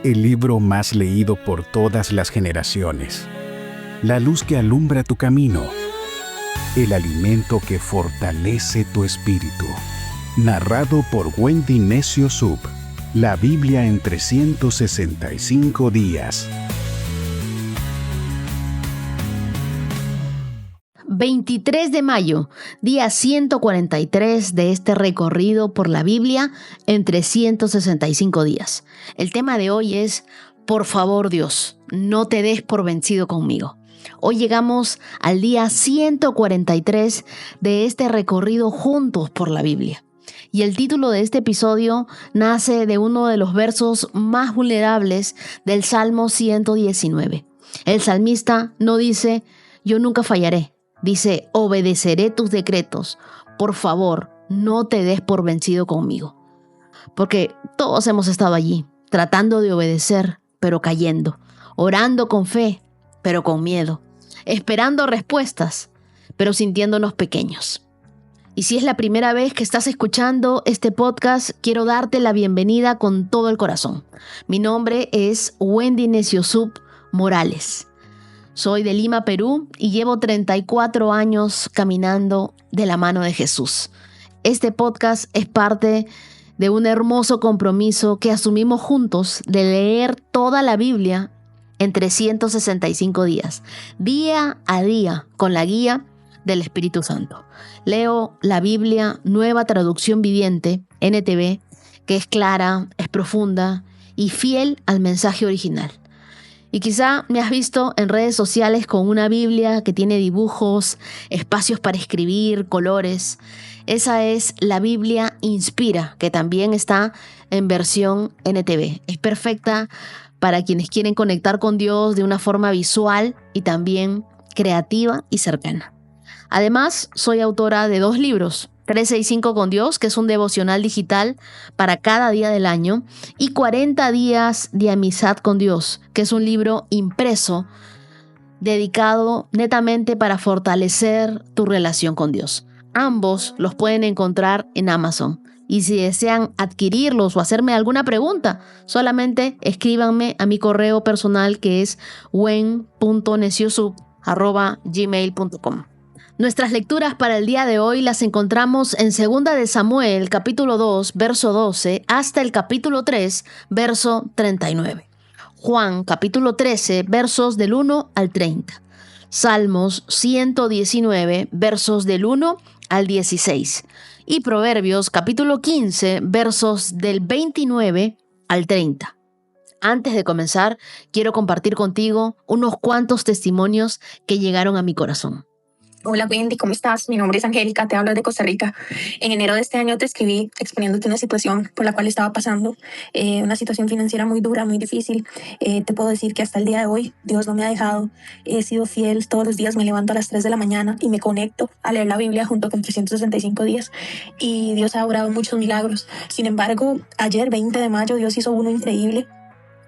el libro más leído por todas las generaciones, la luz que alumbra tu camino, el alimento que fortalece tu espíritu. Narrado por Wendy Necio Sub, la Biblia en 365 días. 23 de mayo, día 143 de este recorrido por la Biblia en 365 días. El tema de hoy es, por favor Dios, no te des por vencido conmigo. Hoy llegamos al día 143 de este recorrido juntos por la Biblia. Y el título de este episodio nace de uno de los versos más vulnerables del Salmo 119. El salmista no dice, yo nunca fallaré. Dice, obedeceré tus decretos. Por favor, no te des por vencido conmigo. Porque todos hemos estado allí, tratando de obedecer, pero cayendo. Orando con fe, pero con miedo. Esperando respuestas, pero sintiéndonos pequeños. Y si es la primera vez que estás escuchando este podcast, quiero darte la bienvenida con todo el corazón. Mi nombre es Wendy Necio Sub Morales. Soy de Lima, Perú, y llevo 34 años caminando de la mano de Jesús. Este podcast es parte de un hermoso compromiso que asumimos juntos de leer toda la Biblia en 365 días, día a día, con la guía del Espíritu Santo. Leo la Biblia, Nueva Traducción Viviente, NTV, que es clara, es profunda y fiel al mensaje original. Y quizá me has visto en redes sociales con una Biblia que tiene dibujos, espacios para escribir, colores. Esa es la Biblia Inspira, que también está en versión NTV. Es perfecta para quienes quieren conectar con Dios de una forma visual y también creativa y cercana. Además, soy autora de 2 libros. 365 con Dios, que es un devocional digital para cada día del año, y 40 días de amistad con Dios, que es un libro impreso dedicado netamente para fortalecer tu relación con Dios. Ambos los pueden encontrar en Amazon. Y si desean adquirirlos o hacerme alguna pregunta, solamente escríbanme a mi correo personal que es wen.neciosub@gmail.com. Nuestras lecturas para el día de hoy las encontramos en 2 de Samuel, capítulo 2, verso 12, hasta el capítulo 3, verso 39. Juan, capítulo 13, versos del 1 al 30. Salmos 119, versos del 1 al 16. Y Proverbios, capítulo 15, versos del 29 al 30. Antes de comenzar, quiero compartir contigo unos cuantos testimonios que llegaron a mi corazón. Hola Wendy, ¿cómo estás? Mi nombre es Angélica, te hablo de Costa Rica. En enero de este año te escribí exponiéndote una situación por la cual estaba pasando, una situación financiera muy dura, muy difícil. Te puedo decir que hasta el día de hoy Dios no me ha dejado, he sido fiel, todos los días me levanto a las 3 de la mañana y me conecto a leer la Biblia junto con 365 días y Dios ha obrado muchos milagros. Sin embargo, ayer 20 de mayo Dios hizo uno increíble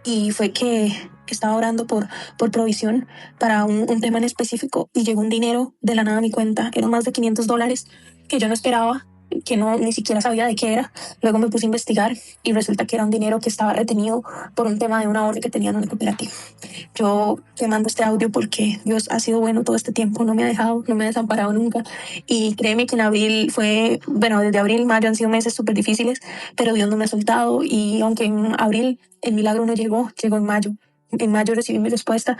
y fue que estaba orando por provisión para un tema en específico y llegó un dinero de la nada a mi cuenta. Eran más de $500 que yo no esperaba, que ni siquiera sabía de qué era. Luego me puse a investigar y resulta que era un dinero que estaba retenido por un tema de un ahorro que tenían en una cooperativa. Yo te mando este audio porque Dios ha sido bueno todo este tiempo, no me ha dejado, no me ha desamparado nunca. Y créeme que en abril desde abril, mayo han sido meses súper difíciles, pero Dios no me ha soltado y aunque en abril el milagro no llegó en mayo. En mayo recibí mi respuesta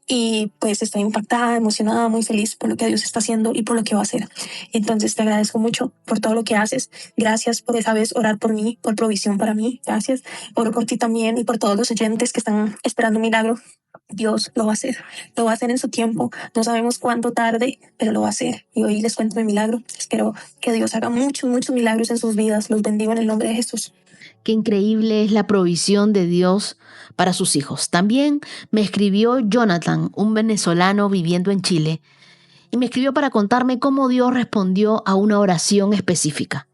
y pues estoy impactada, emocionada, muy feliz por lo que Dios está haciendo y por lo que va a hacer. Entonces te agradezco mucho por todo lo que haces. Gracias por esa vez orar por mí, por provisión para mí. Gracias. Oro por ti también y por todos los oyentes que están esperando un milagro. Dios lo va a hacer. Lo va a hacer en su tiempo. No sabemos cuánto tarde, pero lo va a hacer. Y hoy les cuento mi milagro. Espero que Dios haga muchos, muchos milagros en sus vidas. Los bendigo en el nombre de Jesús. Qué increíble es la provisión de Dios para sus hijos. También me escribió Jonathan, un venezolano viviendo en Chile, y me escribió para contarme cómo Dios respondió a una oración específica.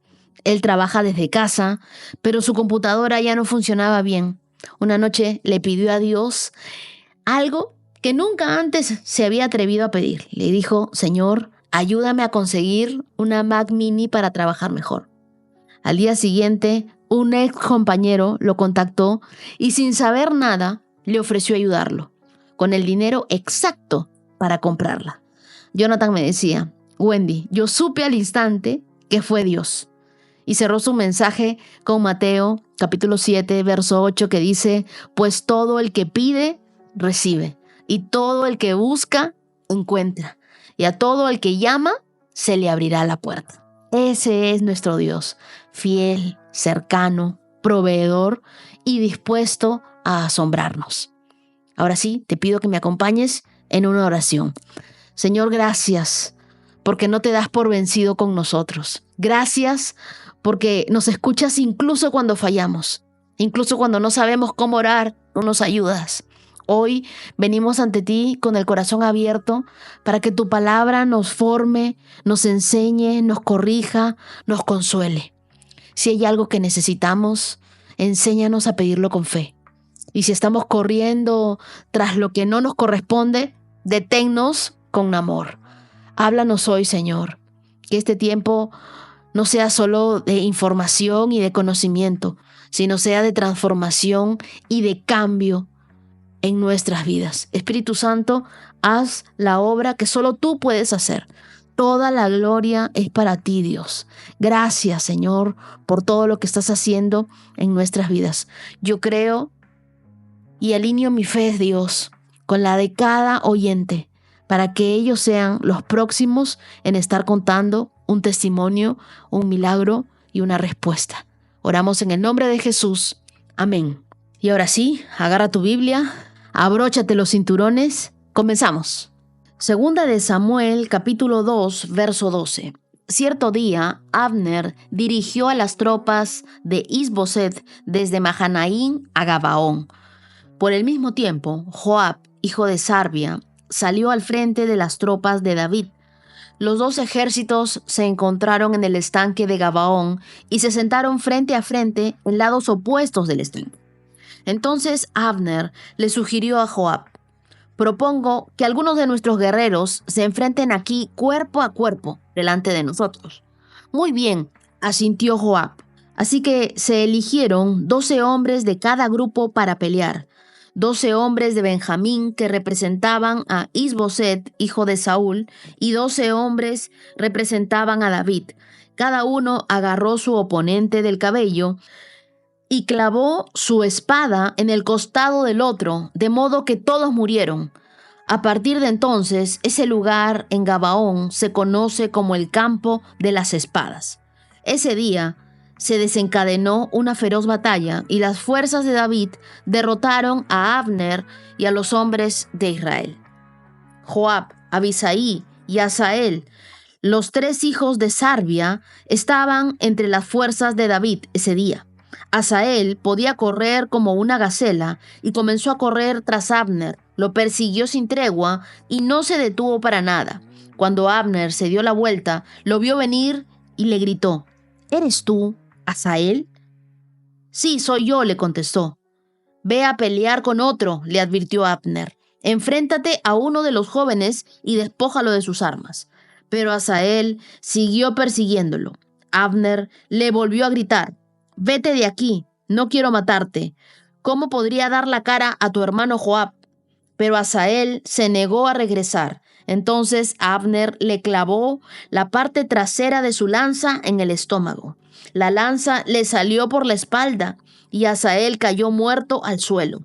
Él trabaja desde casa, pero su computadora ya no funcionaba bien. Una noche le pidió a Dios algo que nunca antes se había atrevido a pedir. Le dijo, Señor, ayúdame a conseguir una Mac Mini para trabajar mejor. Al día siguiente, un ex compañero lo contactó y sin saber nada le ofreció ayudarlo con el dinero exacto para comprarla. Jonathan me decía: Wendy, yo supe al instante que fue Dios. Y cerró su mensaje con Mateo capítulo 7, verso 8, que dice: pues todo el que pide, recibe, y todo el que busca, encuentra, y a todo el que llama, se le abrirá la puerta. Ese es nuestro Dios, fiel, cercano, proveedor y dispuesto a asombrarnos. Ahora sí, te pido que me acompañes en una oración. Señor, gracias porque no te das por vencido con nosotros. Gracias porque nos escuchas incluso cuando fallamos, incluso cuando no sabemos cómo orar, tú nos ayudas. Hoy venimos ante ti con el corazón abierto para que tu palabra nos forme, nos enseñe, nos corrija, nos consuele. Si hay algo que necesitamos, enséñanos a pedirlo con fe. Y si estamos corriendo tras lo que no nos corresponde, deténnos con amor. Háblanos hoy, Señor, que este tiempo no sea solo de información y de conocimiento, sino sea de transformación y de cambio en nuestras vidas. Espíritu Santo, haz la obra que solo tú puedes hacer. Toda la gloria es para ti, Dios. Gracias, Señor, por todo lo que estás haciendo en nuestras vidas. Yo creo y alineo mi fe, Dios, con la de cada oyente, para que ellos sean los próximos en estar contando un testimonio, un milagro y una respuesta. Oramos en el nombre de Jesús. Amén. Y ahora sí, agarra tu Biblia, abróchate los cinturones, comenzamos. Segunda de Samuel, capítulo 2, verso 12. Cierto día, Abner dirigió a las tropas de Is-Boset desde Mahanaim a Gabaón. Por el mismo tiempo, Joab, hijo de Sarvia, salió al frente de las tropas de David. Los dos ejércitos se encontraron en el estanque de Gabaón y se sentaron frente a frente en lados opuestos del estanque. Entonces Abner le sugirió a Joab: propongo que algunos de nuestros guerreros se enfrenten aquí cuerpo a cuerpo delante de nosotros. Muy bien, asintió Joab. Así que se eligieron 12 hombres de cada grupo para pelear. 12 hombres de Benjamín que representaban a Is-Boset, hijo de Saúl, y 12 hombres representaban a David. Cada uno agarró su oponente del cabello y clavó su espada en el costado del otro, de modo que todos murieron. A partir de entonces, ese lugar en Gabaón se conoce como el campo de las espadas. Ese día se desencadenó una feroz batalla y las fuerzas de David derrotaron a Abner y a los hombres de Israel. Joab, Abisai y Asael, los 3 hijos de Sarvia, estaban entre las fuerzas de David ese día. Asael podía correr como una gacela y comenzó a correr tras Abner. Lo persiguió sin tregua y no se detuvo para nada. Cuando Abner se dio la vuelta, lo vio venir y le gritó: ¿eres tú, Asael? Sí, soy yo, le contestó. Ve a pelear con otro, le advirtió Abner. Enfréntate a uno de los jóvenes y despójalo de sus armas. Pero Asael siguió persiguiéndolo. Abner le volvió a gritar: vete de aquí, no quiero matarte. ¿Cómo podría dar la cara a tu hermano Joab? Pero Asael se negó a regresar. Entonces Abner le clavó la parte trasera de su lanza en el estómago. La lanza le salió por la espalda y Asael cayó muerto al suelo.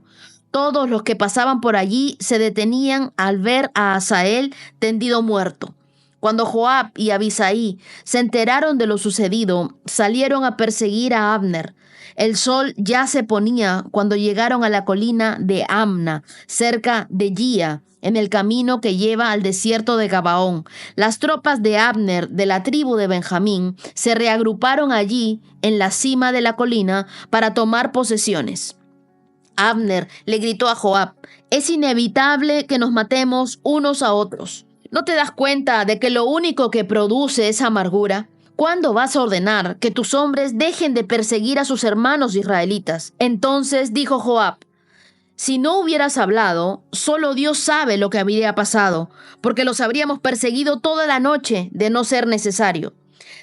Todos los que pasaban por allí se detenían al ver a Asael tendido muerto. Cuando Joab y Abisai se enteraron de lo sucedido, salieron a perseguir a Abner. El sol ya se ponía cuando llegaron a la colina de Amna, cerca de Gía, en el camino que lleva al desierto de Gabaón. Las tropas de Abner, de la tribu de Benjamín, se reagruparon allí, en la cima de la colina, para tomar posesiones. Abner le gritó a Joab: es inevitable que nos matemos unos a otros. ¿No te das cuenta de que lo único que produce es amargura? ¿Cuándo vas a ordenar que tus hombres dejen de perseguir a sus hermanos israelitas? Entonces dijo Joab: si no hubieras hablado, solo Dios sabe lo que habría pasado, porque los habríamos perseguido toda la noche de no ser necesario.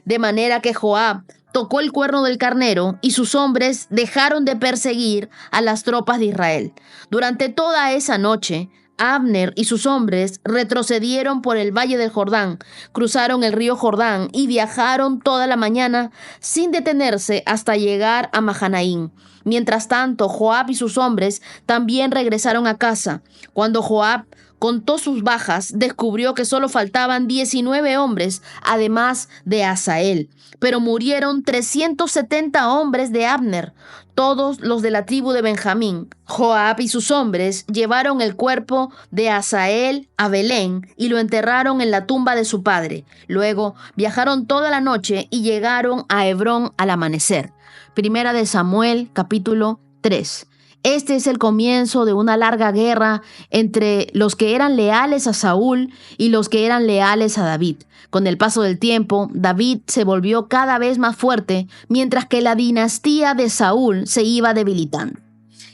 De manera que Joab tocó el cuerno del carnero y sus hombres dejaron de perseguir a las tropas de Israel. Durante toda esa noche, Abner y sus hombres retrocedieron por el valle del Jordán, cruzaron el río Jordán y viajaron toda la mañana sin detenerse hasta llegar a Mahanaim. Mientras tanto, Joab y sus hombres también regresaron a casa. Cuando Joab contó sus bajas, descubrió que solo faltaban 19 hombres, además de Asael. Pero murieron 370 hombres de Abner, todos los de la tribu de Benjamín. Joab y sus hombres llevaron el cuerpo de Asael a Belén y lo enterraron en la tumba de su padre. Luego viajaron toda la noche y llegaron a Hebrón al amanecer. Primera de Samuel, capítulo 3. Este es el comienzo de una larga guerra entre los que eran leales a Saúl y los que eran leales a David. Con el paso del tiempo, David se volvió cada vez más fuerte, mientras que la dinastía de Saúl se iba debilitando.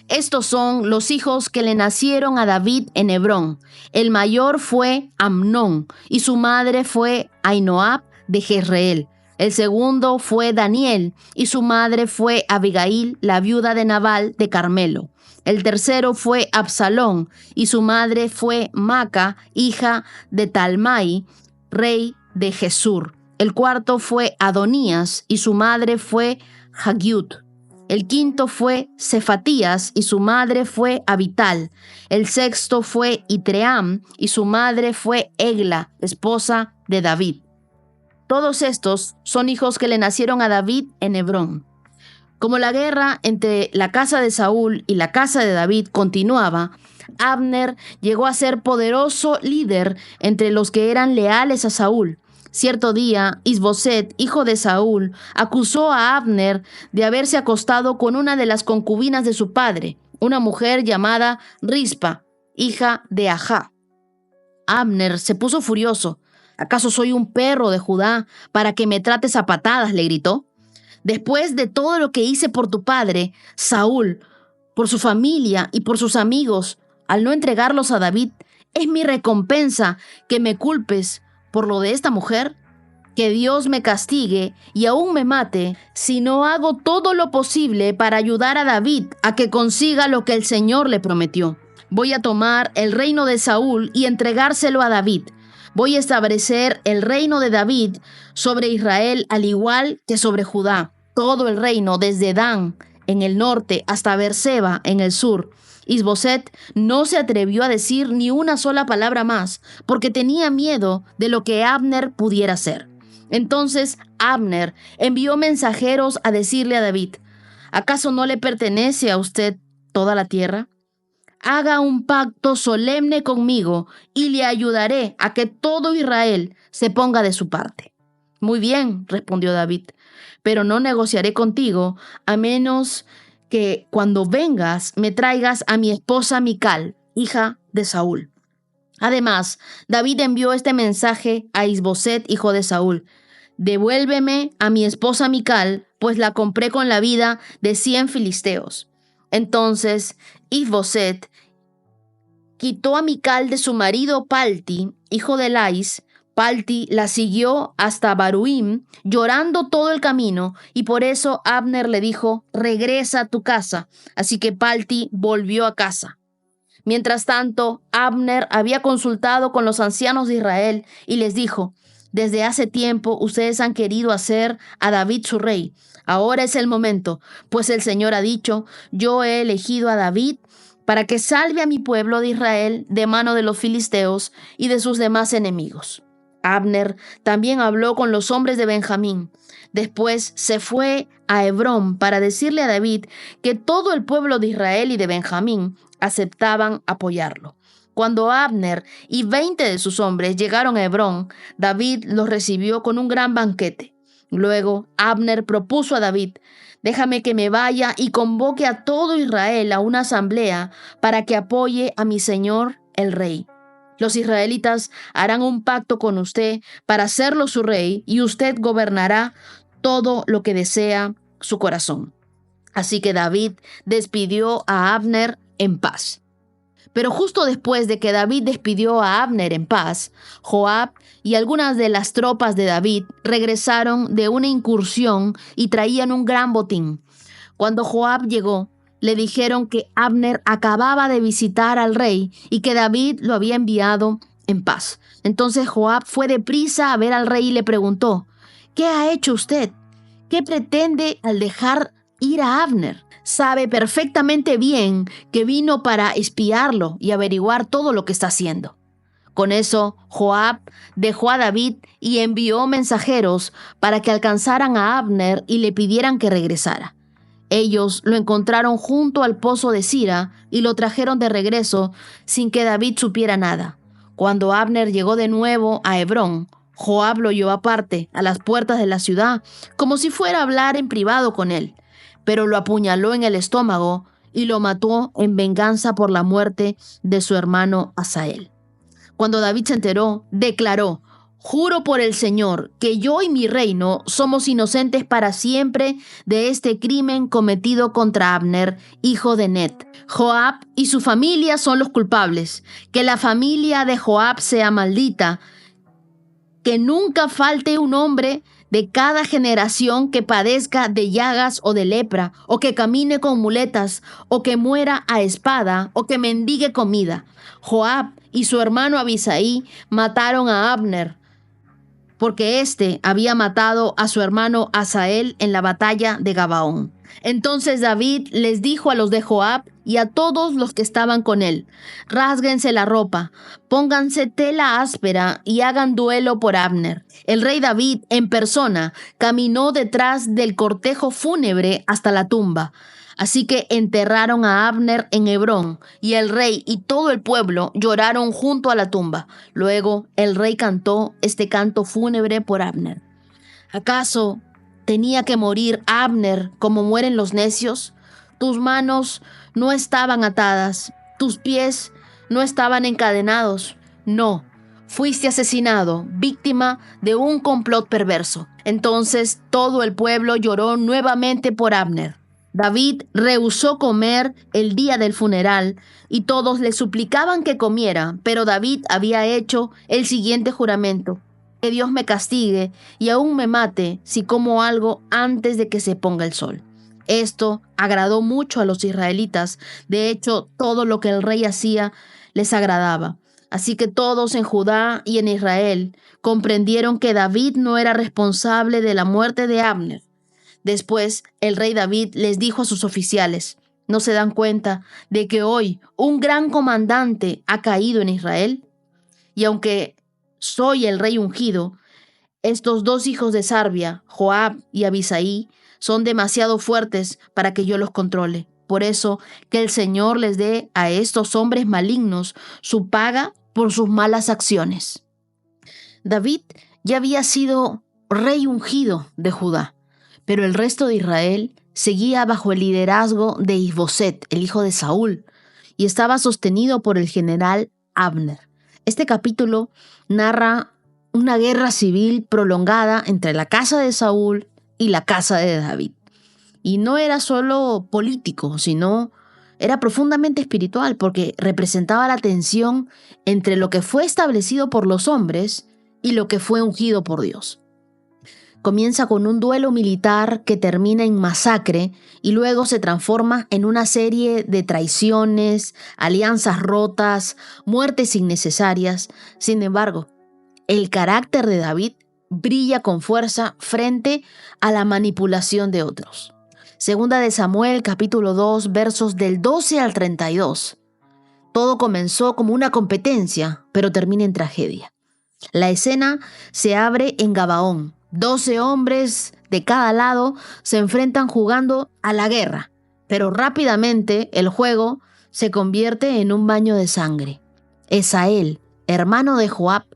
Estos son los hijos que le nacieron a David en Hebrón. El mayor fue Amnón y su madre fue Ahinoam de Jezreel. El segundo fue Daniel y su madre fue Abigail, la viuda de Nabal de Carmelo. El tercero fue Absalón y su madre fue Maca, hija de Talmai, rey de Gesur. El cuarto fue Adonías y su madre fue Hagiut. El quinto fue Cefatías y su madre fue Abital. El sexto fue Itream y su madre fue Egla, esposa de David. Todos estos son hijos que le nacieron a David en Hebrón. Como la guerra entre la casa de Saúl y la casa de David continuaba, Abner llegó a ser poderoso líder entre los que eran leales a Saúl. Cierto día, Isboset, hijo de Saúl, acusó a Abner de haberse acostado con una de las concubinas de su padre, una mujer llamada Rispa, hija de Ajá. Abner se puso furioso. ¿Acaso soy un perro de Judá para que me trates a patadas?, le gritó. Después de todo lo que hice por tu padre, Saúl, por su familia y por sus amigos, al no entregarlos a David, ¿es mi recompensa que me culpes por lo de esta mujer? Que Dios me castigue y aún me mate si no hago todo lo posible para ayudar a David a que consiga lo que el Señor le prometió. Voy a tomar el reino de Saúl y entregárselo a David. Voy a establecer el reino de David sobre Israel al igual que sobre Judá. Todo el reino desde Dan en el norte hasta Beerseba en el sur. Isboset no se atrevió a decir ni una sola palabra más porque tenía miedo de lo que Abner pudiera hacer. Entonces Abner envió mensajeros a decirle a David: ¿acaso no le pertenece a usted toda la tierra? Haga un pacto solemne conmigo y le ayudaré a que todo Israel se ponga de su parte. Muy bien, respondió David, pero no negociaré contigo a menos que cuando vengas me traigas a mi esposa Mical, hija de Saúl. Además, David envió este mensaje a Isboset, hijo de Saúl: devuélveme a mi esposa Mical, pues la compré con la vida de 100 filisteos. Entonces Isboset quitó a Mical de su marido Palti, hijo de Lais. Palti la siguió hasta Baruim, llorando todo el camino, y por eso Abner le dijo: regresa a tu casa. Así que Palti volvió a casa. Mientras tanto, Abner había consultado con los ancianos de Israel y les dijo: desde hace tiempo ustedes han querido hacer a David su rey. Ahora es el momento, pues el Señor ha dicho: yo he elegido a David para que salve a mi pueblo de Israel de mano de los filisteos y de sus demás enemigos. Abner también habló con los hombres de Benjamín. Después se fue a Hebrón para decirle a David que todo el pueblo de Israel y de Benjamín aceptaban apoyarlo. Cuando Abner y 20 de sus hombres llegaron a Hebrón, David los recibió con un gran banquete. Luego Abner propuso a David: déjame que me vaya y convoque a todo Israel a una asamblea para que apoye a mi señor el rey. Los israelitas harán un pacto con usted para hacerlo su rey y usted gobernará todo lo que desea su corazón. Así que David despidió a Abner en paz. Pero justo después de que David despidió a Abner en paz, Joab y algunas de las tropas de David regresaron de una incursión y traían un gran botín. Cuando Joab llegó, le dijeron que Abner acababa de visitar al rey y que David lo había enviado en paz. Entonces Joab fue deprisa a ver al rey y le preguntó: ¿qué ha hecho usted? ¿Qué pretende al dejar ir a Abner? Sabe perfectamente bien que vino para espiarlo y averiguar todo lo que está haciendo. Con eso, Joab dejó a David y envió mensajeros para que alcanzaran a Abner y le pidieran que regresara. Ellos lo encontraron junto al pozo de Sira y lo trajeron de regreso sin que David supiera nada. Cuando Abner llegó de nuevo a Hebrón, Joab lo llevó aparte, a las puertas de la ciudad, como si fuera a hablar en privado con él, pero lo apuñaló en el estómago y lo mató en venganza por la muerte de su hermano Asael. Cuando David se enteró, declaró: juro por el Señor que yo y mi reino somos inocentes para siempre de este crimen cometido contra Abner, hijo de Net. Joab y su familia son los culpables. Que la familia de Joab sea maldita. Que nunca falte un hombre de cada generación que padezca de llagas o de lepra, o que camine con muletas, o que muera a espada, o que mendigue comida. Joab y su hermano Abisai mataron a Abner, porque éste había matado a su hermano Asael en la batalla de Gabaón. Entonces David les dijo a los de Joab y a todos los que estaban con él: rásguense la ropa, pónganse tela áspera y hagan duelo por Abner. El rey David en persona caminó detrás del cortejo fúnebre hasta la tumba. Así que enterraron a Abner en Hebrón, y el rey y todo el pueblo lloraron junto a la tumba. Luego el rey cantó este canto fúnebre por Abner: ¿acaso tenía que morir Abner como mueren los necios? Tus manos no estaban atadas, tus pies no estaban encadenados. No, fuiste asesinado, víctima de un complot perverso. Entonces todo el pueblo lloró nuevamente por Abner. David rehusó comer el día del funeral y todos le suplicaban que comiera, pero David había hecho el siguiente juramento: que Dios me castigue y aún me mate si como algo antes de que se ponga el sol. Esto agradó mucho a los israelitas. De hecho, todo lo que el rey hacía les agradaba. Así que todos en Judá y en Israel comprendieron que David no era responsable de la muerte de Abner. Después, el rey David les dijo a sus oficiales: ¿no se dan cuenta de que hoy un gran comandante ha caído en Israel? Y aunque soy el rey ungido, estos dos hijos de Sarbia, Joab y Abisai, son demasiado fuertes para que yo los controle. Por eso, que el Señor les dé a estos hombres malignos su paga por sus malas acciones. David ya había sido rey ungido de Judá, pero el resto de Israel seguía bajo el liderazgo de Isboset, el hijo de Saúl, y estaba sostenido por el general Abner. Este capítulo narra una guerra civil prolongada entre la casa de Saúl y la casa de David. Y no era solo político, sino era profundamente espiritual, porque representaba la tensión entre lo que fue establecido por los hombres y lo que fue ungido por Dios. Comienza con un duelo militar que termina en masacre y luego se transforma en una serie de traiciones, alianzas rotas, muertes innecesarias. Sin embargo, el carácter de David brilla con fuerza frente a la manipulación de otros. Segunda de Samuel, capítulo 2, versos del 12 al 32. Todo comenzó como una competencia, pero termina en tragedia. La escena se abre en Gabaón. 12 hombres de cada lado se enfrentan jugando a la guerra, pero rápidamente el juego se convierte en un baño de sangre. Esael, hermano de Joab,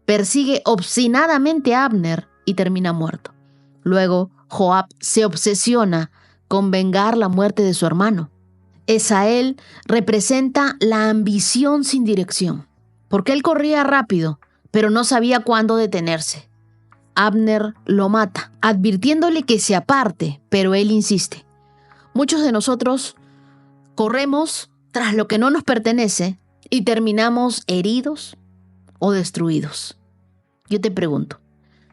persigue obstinadamente a Abner y termina muerto. Luego, Joab se obsesiona con vengar la muerte de su hermano. Esael representa la ambición sin dirección, porque él corría rápido, pero no sabía cuándo detenerse. Abner lo mata, advirtiéndole que se aparte, pero él insiste. Muchos de nosotros corremos tras lo que no nos pertenece y terminamos heridos o destruidos. Yo te pregunto,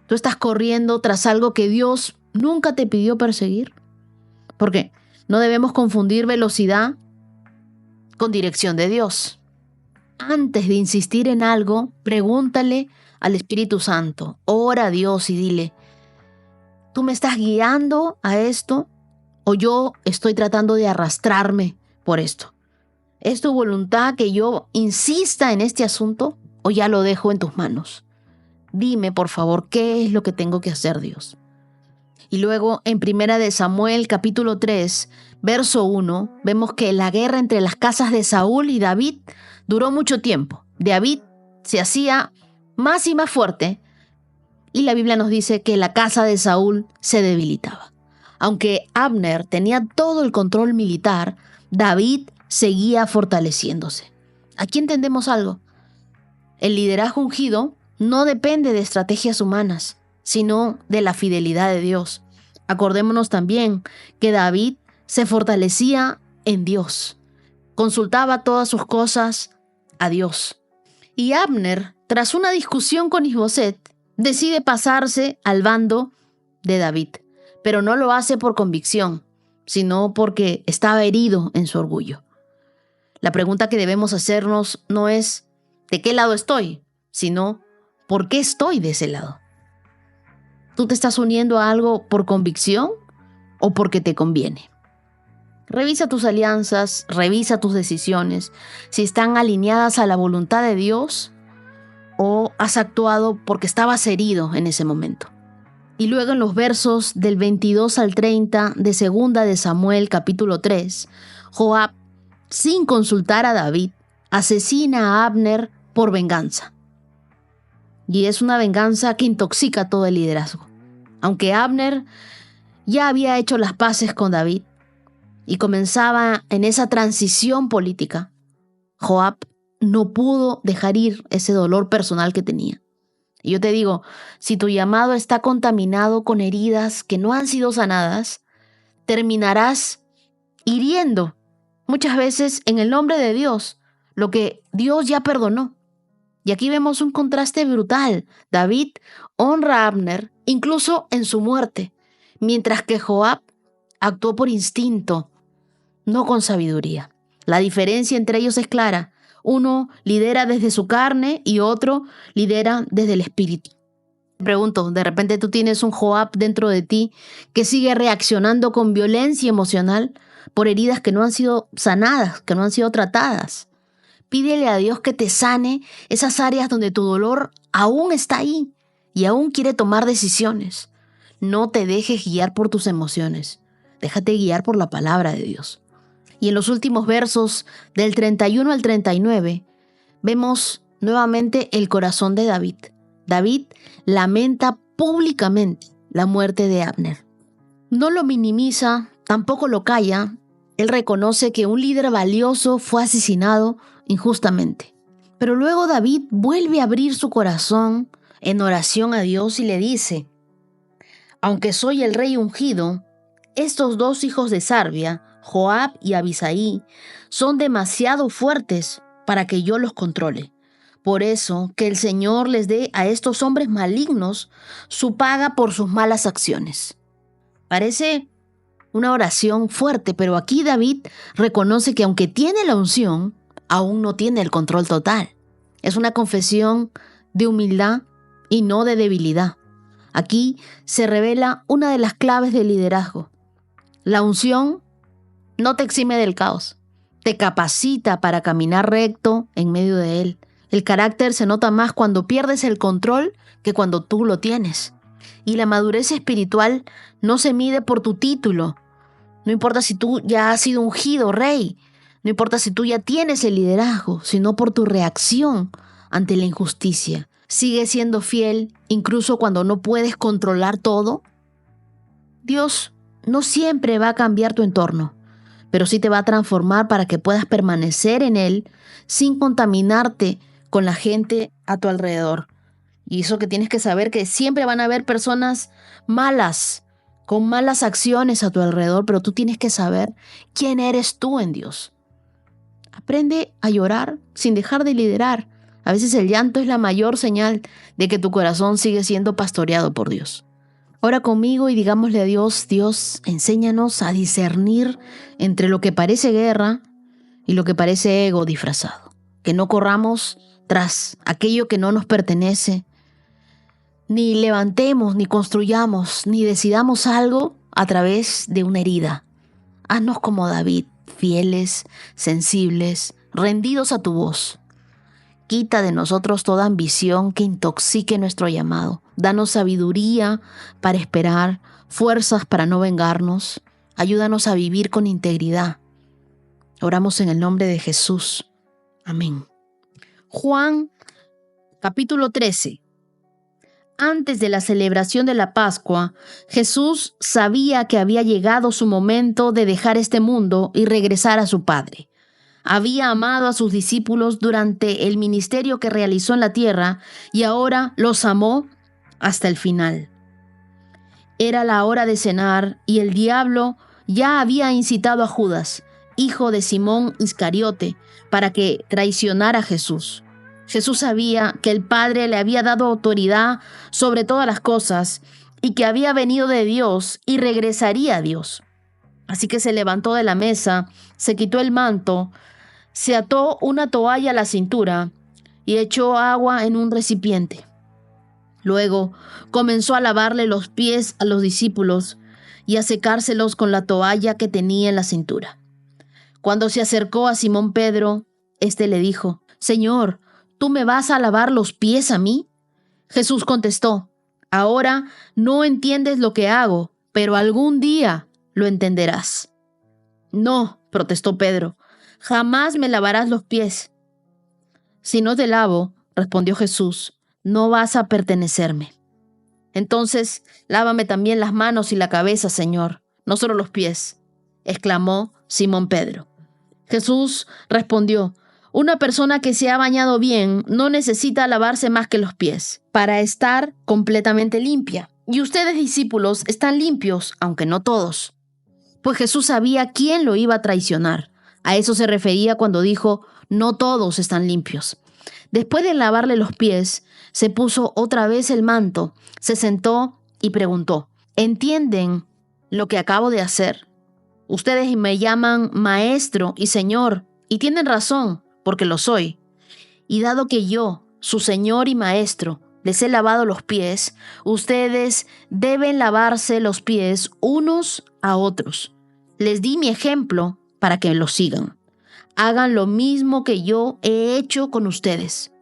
¿tú estás corriendo tras algo que Dios nunca te pidió perseguir? Porque no debemos confundir velocidad con dirección de Dios. Antes de insistir en algo, pregúntale al Espíritu Santo, ora a Dios y dile, ¿tú me estás guiando a esto o yo estoy tratando de arrastrarme por esto? ¿Es tu voluntad que yo insista en este asunto o ya lo dejo en tus manos? Dime, por favor, ¿qué es lo que tengo que hacer, Dios? Y luego en 1 de Samuel, capítulo 3, verso 1, vemos que la guerra entre las casas de Saúl y David duró mucho tiempo. David se hacía más y más fuerte y la Biblia nos dice que la casa de Saúl se debilitaba. Aunque Abner tenía todo el control militar, David seguía fortaleciéndose. Aquí entendemos algo. El liderazgo ungido no depende de estrategias humanas, sino de la fidelidad de Dios. Acordémonos también que David se fortalecía en Dios. Consultaba todas sus cosas a Dios. Y Abner, tras una discusión con Isboset, decide pasarse al bando de David. Pero no lo hace por convicción, sino porque estaba herido en su orgullo. La pregunta que debemos hacernos no es ¿de qué lado estoy?, sino ¿por qué estoy de ese lado? ¿Tú te estás uniendo a algo por convicción o porque te conviene? Revisa tus alianzas, revisa tus decisiones, si están alineadas a la voluntad de Dios o has actuado porque estabas herido en ese momento. Y luego en los versos del 22 al 30 de 2 de Samuel capítulo 3, Joab, sin consultar a David, asesina a Abner por venganza. Y es una venganza que intoxica todo el liderazgo. Aunque Abner ya había hecho las paces con David y comenzaba en esa transición política, Joab no pudo dejar ir ese dolor personal que tenía. Y yo te digo, si tu llamado está contaminado con heridas que no han sido sanadas, terminarás hiriendo muchas veces en el nombre de Dios lo que Dios ya perdonó. Y aquí vemos un contraste brutal. David honra a Abner incluso en su muerte, mientras que Joab actuó por instinto, no con sabiduría. La diferencia entre ellos es clara. Uno lidera desde su carne y otro lidera desde el espíritu. Te pregunto, de repente tú tienes un Joab dentro de ti que sigue reaccionando con violencia emocional por heridas que no han sido sanadas, que no han sido tratadas. Pídele a Dios que te sane esas áreas donde tu dolor aún está ahí y aún quiere tomar decisiones. No te dejes guiar por tus emociones. Déjate guiar por la palabra de Dios. Y en los últimos versos, del 31 al 39, vemos nuevamente el corazón de David. David lamenta públicamente la muerte de Abner. No lo minimiza, tampoco lo calla. Él reconoce que un líder valioso fue asesinado injustamente. Pero luego David vuelve a abrir su corazón en oración a Dios y le dice, aunque soy el rey ungido, estos dos hijos de Sarvia, Joab y Abisai, son demasiado fuertes para que yo los controle. Por eso, que el Señor les dé a estos hombres malignos su paga por sus malas acciones. Parece una oración fuerte, pero aquí David reconoce que aunque tiene la unción, aún no tiene el control total. Es una confesión de humildad y no de debilidad. Aquí se revela una de las claves del liderazgo. La unción no te exime del caos, te capacita para caminar recto en medio de él. El carácter se nota más cuando pierdes el control que cuando tú lo tienes. Y la madurez espiritual no se mide por tu título. No importa si tú ya has sido ungido rey, no importa si tú ya tienes el liderazgo, sino por tu reacción ante la injusticia. ¿Sigues siendo fiel incluso cuando no puedes controlar todo? Dios no siempre va a cambiar tu entorno, pero sí te va a transformar para que puedas permanecer en él sin contaminarte con la gente a tu alrededor. Y eso que tienes que saber que siempre van a haber personas malas, con malas acciones a tu alrededor, pero tú tienes que saber quién eres tú en Dios. Aprende a llorar sin dejar de liderar. A veces el llanto es la mayor señal de que tu corazón sigue siendo pastoreado por Dios. Ora conmigo y digámosle a Dios: Dios, enséñanos a discernir entre lo que parece guerra y lo que parece ego disfrazado. Que no corramos tras aquello que no nos pertenece, ni levantemos, ni construyamos, ni decidamos algo a través de una herida. Haznos como David, fieles, sensibles, rendidos a tu voz. Quita de nosotros toda ambición que intoxique nuestro llamado. Danos sabiduría para esperar, fuerzas para no vengarnos. Ayúdanos a vivir con integridad. Oramos en el nombre de Jesús. Amén. Juan, capítulo 13. Antes de la celebración de la Pascua, Jesús sabía que había llegado su momento de dejar este mundo y regresar a su Padre. Había amado a sus discípulos durante el ministerio que realizó en la tierra y ahora los amó hasta el final. Era la hora de cenar y el diablo ya había incitado a Judas, hijo de Simón Iscariote, para que traicionara a Jesús. Jesús sabía que el Padre le había dado autoridad sobre todas las cosas y que había venido de Dios y regresaría a Dios. Así que se levantó de la mesa, se quitó el manto, se ató una toalla a la cintura y echó agua en un recipiente. Luego comenzó a lavarle los pies a los discípulos y a secárselos con la toalla que tenía en la cintura. Cuando se acercó a Simón Pedro, éste le dijo: «Señor, ¿tú me vas a lavar los pies a mí?». Jesús contestó: «Ahora no entiendes lo que hago, pero algún día lo entenderás». «No», protestó Pedro, «jamás me lavarás los pies». «Si no te lavo», respondió Jesús, «no vas a pertenecerme». «Entonces, lávame también las manos y la cabeza, Señor, no solo los pies», exclamó Simón Pedro. Jesús respondió: «Una persona que se ha bañado bien no necesita lavarse más que los pies para estar completamente limpia. Y ustedes, discípulos, están limpios, aunque no todos». Pues Jesús sabía quién lo iba a traicionar. A eso se refería cuando dijo: «No todos están limpios». Después de lavarle los pies, se puso otra vez el manto, se sentó y preguntó: «¿Entienden lo que acabo de hacer? Ustedes me llaman Maestro y Señor, y tienen razón, porque lo soy. Y dado que yo, su Señor y Maestro, les he lavado los pies, ustedes deben lavarse los pies unos a otros. Les di mi ejemplo para que lo sigan. Hagan lo mismo que yo he hecho con ustedes.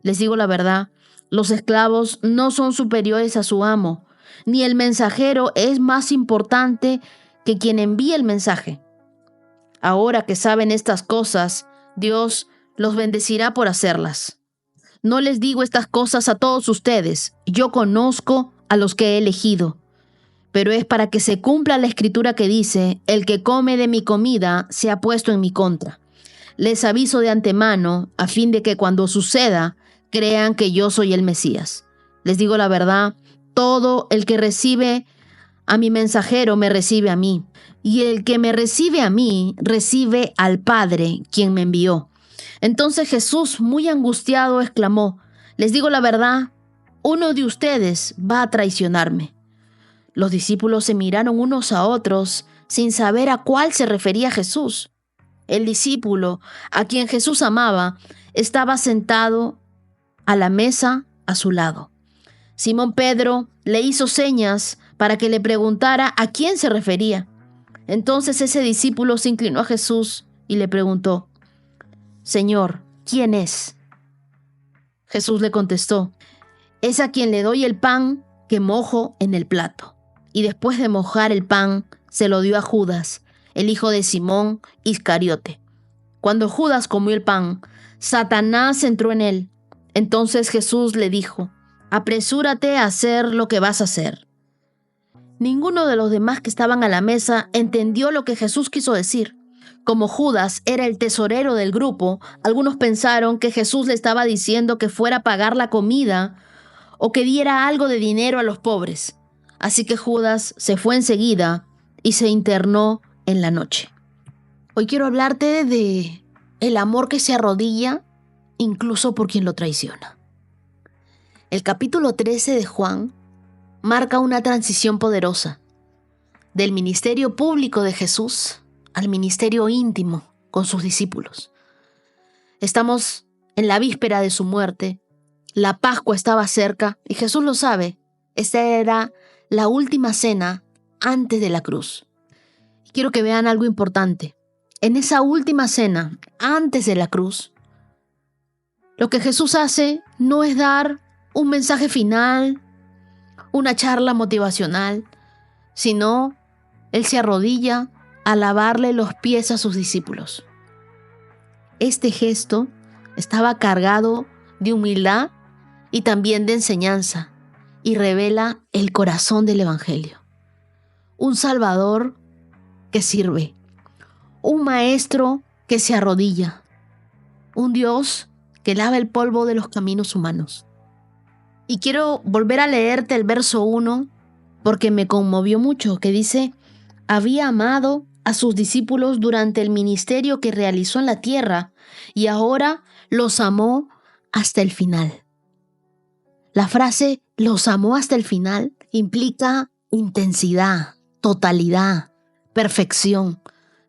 Les digo la verdad, los esclavos no son superiores a su amo, ni el mensajero es más importante que quien envía el mensaje. Ahora que saben estas cosas, Dios los bendecirá por hacerlas. No les digo estas cosas a todos ustedes, yo conozco a los que he elegido, pero es para que se cumpla la escritura que dice: «El que come de mi comida se ha puesto en mi contra». Les aviso de antemano, a fin de que cuando suceda, crean que yo soy el Mesías. Les digo la verdad, todo el que recibe a mi mensajero me recibe a mí, y el que me recibe a mí recibe al Padre, quien me envió. Entonces Jesús, muy angustiado, exclamó: «Les digo la verdad, uno de ustedes va a traicionarme». Los discípulos se miraron unos a otros sin saber a cuál se refería Jesús. El discípulo a quien Jesús amaba estaba sentado a la mesa a su lado. Simón Pedro le hizo señas para que le preguntara a quién se refería. Entonces ese discípulo se inclinó a Jesús y le preguntó: «Señor, ¿quién es?». Jesús le contestó: «Es a quien le doy el pan que mojo en el plato». Y después de mojar el pan, se lo dio a Judas, el hijo de Simón Iscariote. Cuando Judas comió el pan, Satanás entró en él. Entonces Jesús le dijo: «Apresúrate a hacer lo que vas a hacer». Ninguno de los demás que estaban a la mesa entendió lo que Jesús quiso decir. Como Judas era el tesorero del grupo, algunos pensaron que Jesús le estaba diciendo que fuera a pagar la comida o que diera algo de dinero a los pobres. Así que Judas se fue enseguida y se internó en la noche. Hoy quiero hablarte de el amor que se arrodilla incluso por quien lo traiciona. El capítulo 13 de Juan marca una transición poderosa del ministerio público de Jesús al ministerio íntimo con sus discípulos. Estamos en la víspera de su muerte, la Pascua estaba cerca y Jesús lo sabe. Esta era la última cena antes de la cruz. Quiero que vean algo importante. En esa última cena, antes de la cruz, lo que Jesús hace no es dar un mensaje final, una charla motivacional, sino Él se arrodilla a lavarle los pies a sus discípulos. Este gesto estaba cargado de humildad y también de enseñanza y revela el corazón del Evangelio. Un Salvador que sirve, un Maestro que se arrodilla, un Dios que lava el polvo de los caminos humanos. Y quiero volver a leerte el verso 1 porque me conmovió mucho, que dice: había amado a sus discípulos durante el ministerio que realizó en la tierra y ahora los amó hasta el final. La frase "los amó hasta el final" implica intensidad, totalidad, perfección.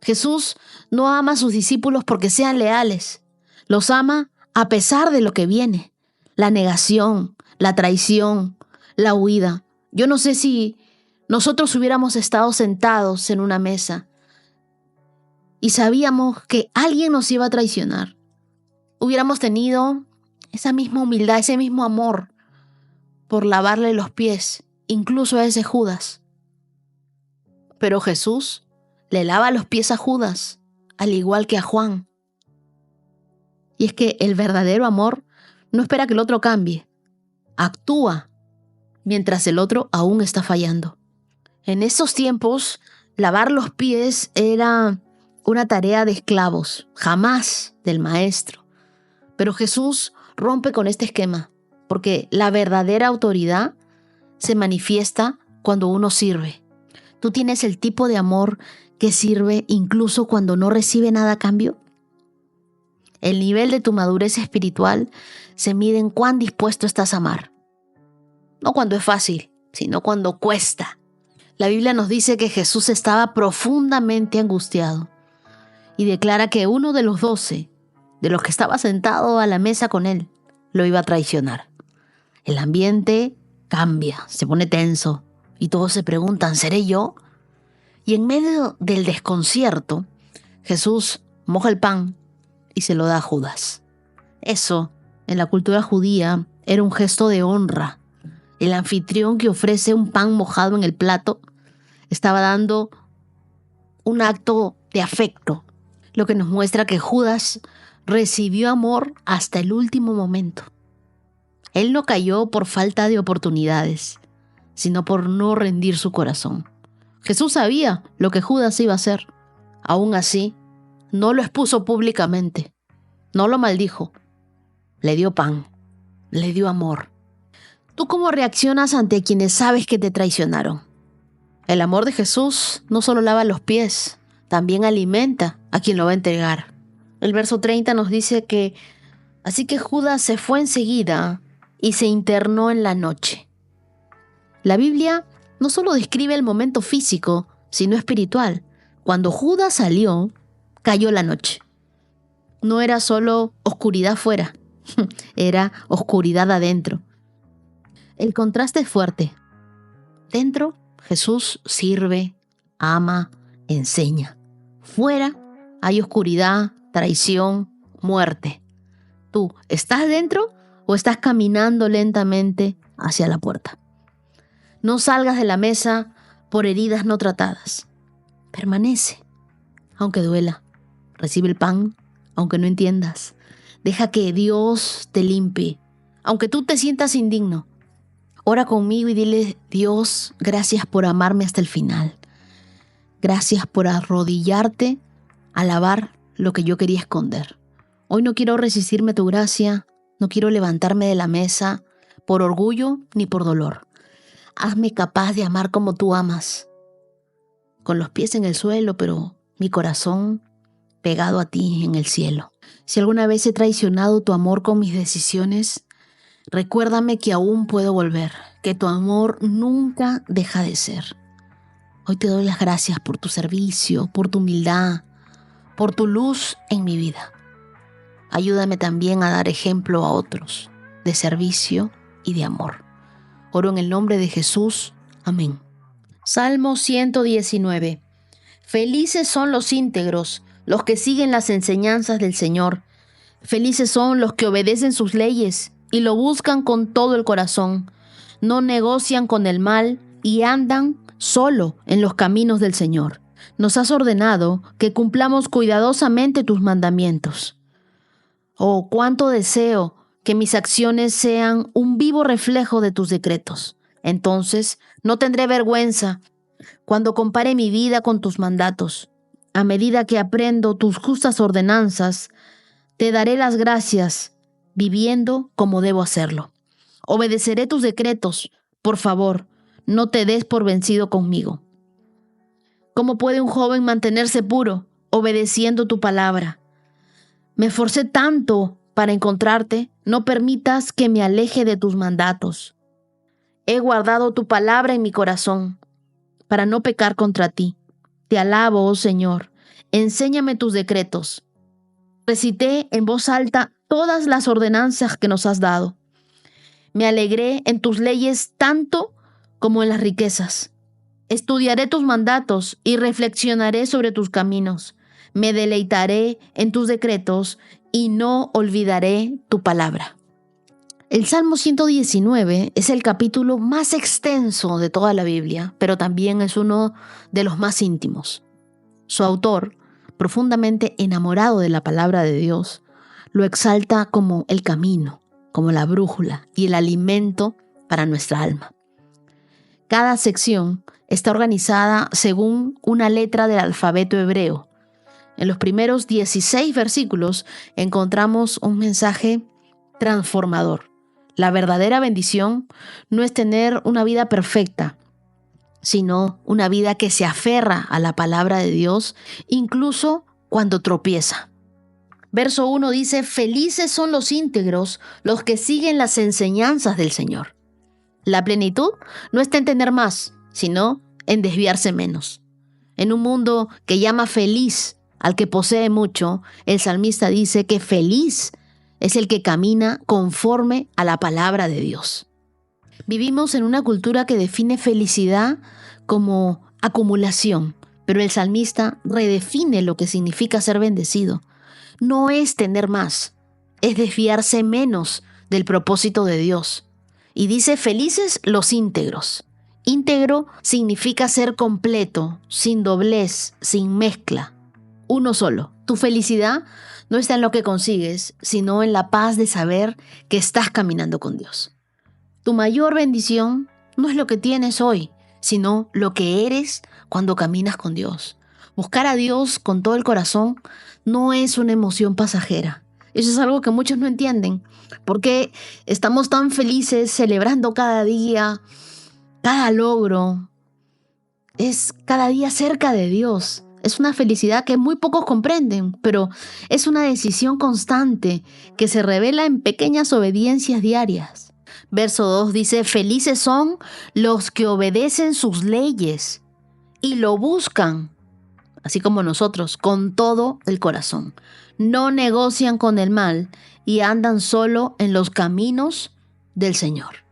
Jesús no ama a sus discípulos porque sean leales. Los ama a pesar de lo que viene. La negación, la traición, la huida. Yo no sé si nosotros hubiéramos estado sentados en una mesa y sabíamos que alguien nos iba a traicionar. Hubiéramos tenido esa misma humildad, ese mismo amor por lavarle los pies, incluso a ese Judas. Pero Jesús le lava los pies a Judas, al igual que a Juan. Y es que el verdadero amor no espera que el otro cambie. Actúa mientras el otro aún está fallando. En esos tiempos, lavar los pies era una tarea de esclavos, jamás del maestro. Pero Jesús rompe con este esquema, porque la verdadera autoridad se manifiesta cuando uno sirve. ¿Tú tienes el tipo de amor que sirve incluso cuando no recibe nada a cambio? El nivel de tu madurez espiritual se mide en cuán dispuesto estás a amar. No cuando es fácil, sino cuando cuesta. La Biblia nos dice que Jesús estaba profundamente angustiado y declara que uno de los 12, de los que estaba sentado a la mesa con él, lo iba a traicionar. El ambiente cambia, se pone tenso y todos se preguntan, ¿seré yo? Y en medio del desconcierto, Jesús moja el pan y se lo da a Judas. Eso, en la cultura judía, era un gesto de honra. El anfitrión que ofrece un pan mojado en el plato estaba dando un acto de afecto, lo que nos muestra que Judas recibió amor hasta el último momento. Él no cayó por falta de oportunidades, sino por no rendir su corazón. Jesús sabía lo que Judas iba a hacer. Aún así, no lo expuso públicamente, no lo maldijo. Le dio pan, le dio amor. ¿Tú cómo reaccionas ante quienes sabes que te traicionaron? El amor de Jesús no solo lava los pies, también alimenta a quien lo va a entregar. El verso 30 nos dice que así que Judas se fue enseguida y se internó en la noche. La Biblia no solo describe el momento físico, sino espiritual. Cuando Judas salió, cayó la noche. No era solo oscuridad fuera, era oscuridad adentro. El contraste es fuerte. Dentro, Jesús sirve, ama, enseña. Fuera hay oscuridad, traición, muerte. ¿Tú estás dentro o estás caminando lentamente hacia la puerta? No salgas de la mesa por heridas no tratadas. Permanece, aunque duela. Recibe el pan, aunque no entiendas. Deja que Dios te limpie, aunque tú te sientas indigno. Ora conmigo y dile: Dios, gracias por amarme hasta el final. Gracias por arrodillarte a lavar lo que yo quería esconder. Hoy no quiero resistirme a tu gracia, no quiero levantarme de la mesa por orgullo ni por dolor. Hazme capaz de amar como tú amas, con los pies en el suelo, pero mi corazón pegado a ti en el cielo. Si alguna vez he traicionado tu amor con mis decisiones, recuérdame que aún puedo volver, que tu amor nunca deja de ser. Hoy te doy las gracias por tu servicio, por tu humildad, por tu luz en mi vida. Ayúdame también a dar ejemplo a otros de servicio y de amor. Oro en el nombre de Jesús. Amén. Salmo 119. Felices son los íntegros, los que siguen las enseñanzas del Señor. Felices son los que obedecen sus leyes y lo buscan con todo el corazón. No negocian con el mal y andan solo en los caminos del Señor. Nos has ordenado que cumplamos cuidadosamente tus mandamientos. Oh, cuánto deseo que mis acciones sean un vivo reflejo de tus decretos. Entonces no tendré vergüenza cuando compare mi vida con tus mandatos. A medida que aprendo tus justas ordenanzas, te daré las gracias, viviendo como debo hacerlo. Obedeceré tus decretos. Por favor, no te des por vencido conmigo. ¿Cómo puede un joven mantenerse puro obedeciendo tu palabra? Me esforcé tanto para encontrarte, no permitas que me aleje de tus mandatos. He guardado tu palabra en mi corazón para no pecar contra ti. Te alabo, oh Señor. Enséñame tus decretos. Recité en voz alta todas las ordenanzas que nos has dado. Me alegré en tus leyes tanto como en las riquezas. Estudiaré tus mandatos y reflexionaré sobre tus caminos. Me deleitaré en tus decretos y no olvidaré tu palabra. El Salmo 119 es el capítulo más extenso de toda la Biblia, pero también es uno de los más íntimos. Su autor, profundamente enamorado de la palabra de Dios, lo exalta como el camino, como la brújula y el alimento para nuestra alma. Cada sección está organizada según una letra del alfabeto hebreo. En los primeros 16 versículos encontramos un mensaje transformador. La verdadera bendición no es tener una vida perfecta, sino una vida que se aferra a la palabra de Dios, incluso cuando tropieza. Verso 1 dice: felices son los íntegros, los que siguen las enseñanzas del Señor. La plenitud no está en tener más, sino en desviarse menos. En un mundo que llama feliz al que posee mucho, el salmista dice que feliz es el que camina conforme a la palabra de Dios. Vivimos en una cultura que define felicidad como acumulación, pero el salmista redefine lo que significa ser bendecido. No es tener más, es desviarse menos del propósito de Dios. Y dice: felices los íntegros. Íntegro significa ser completo, sin doblez, sin mezcla, uno solo. Tu felicidad no está en lo que consigues, sino en la paz de saber que estás caminando con Dios. Tu mayor bendición no es lo que tienes hoy, sino lo que eres cuando caminas con Dios. Buscar a Dios con todo el corazón no es una emoción pasajera. Eso es algo que muchos no entienden. Porque estamos tan felices celebrando cada día, cada logro. Es cada día cerca de Dios. Es una felicidad que muy pocos comprenden, pero es una decisión constante que se revela en pequeñas obediencias diarias. Verso 2 dice: felices son los que obedecen sus leyes y lo buscan, así como nosotros, con todo el corazón. No negocian con el mal y andan solo en los caminos del Señor.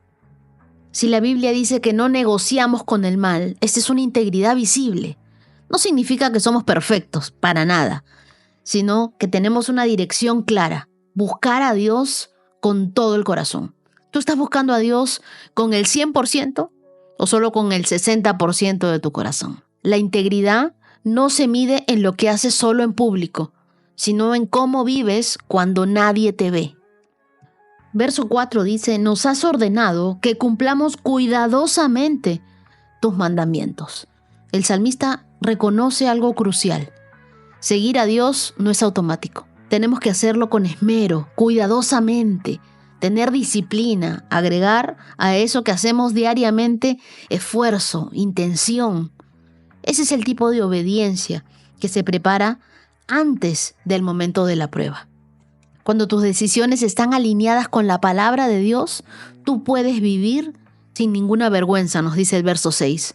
Si la Biblia dice que no negociamos con el mal, esta es una integridad visible. No significa que somos perfectos, para nada, sino que tenemos una dirección clara: buscar a Dios con todo el corazón. ¿Tú estás buscando a Dios con el 100% o solo con el 60% de tu corazón? La integridad no se mide en lo que haces solo en público, sino en cómo vives cuando nadie te ve. Verso 4 dice: nos has ordenado que cumplamos cuidadosamente tus mandamientos. El salmista reconoce algo crucial. Seguir a Dios no es automático. Tenemos que hacerlo con esmero, cuidadosamente, tener disciplina, agregar a eso que hacemos diariamente esfuerzo, intención. Ese es el tipo de obediencia que se prepara antes del momento de la prueba. Cuando tus decisiones están alineadas con la palabra de Dios, tú puedes vivir sin ninguna vergüenza, nos dice el verso 6.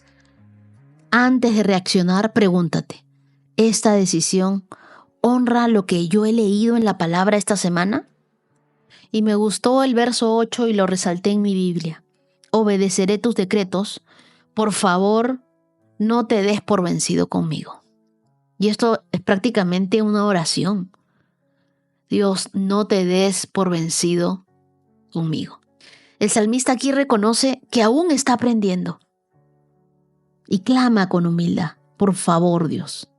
Antes de reaccionar, pregúntate, ¿esta decisión honra lo que yo he leído en la palabra esta semana? Y me gustó el verso 8 y lo resalté en mi Biblia. Obedeceré tus decretos. Por favor, no te des por vencido conmigo. Y esto es prácticamente una oración. Dios, no te des por vencido conmigo. El salmista aquí reconoce que aún está aprendiendo y clama con humildad. Por favor, Dios.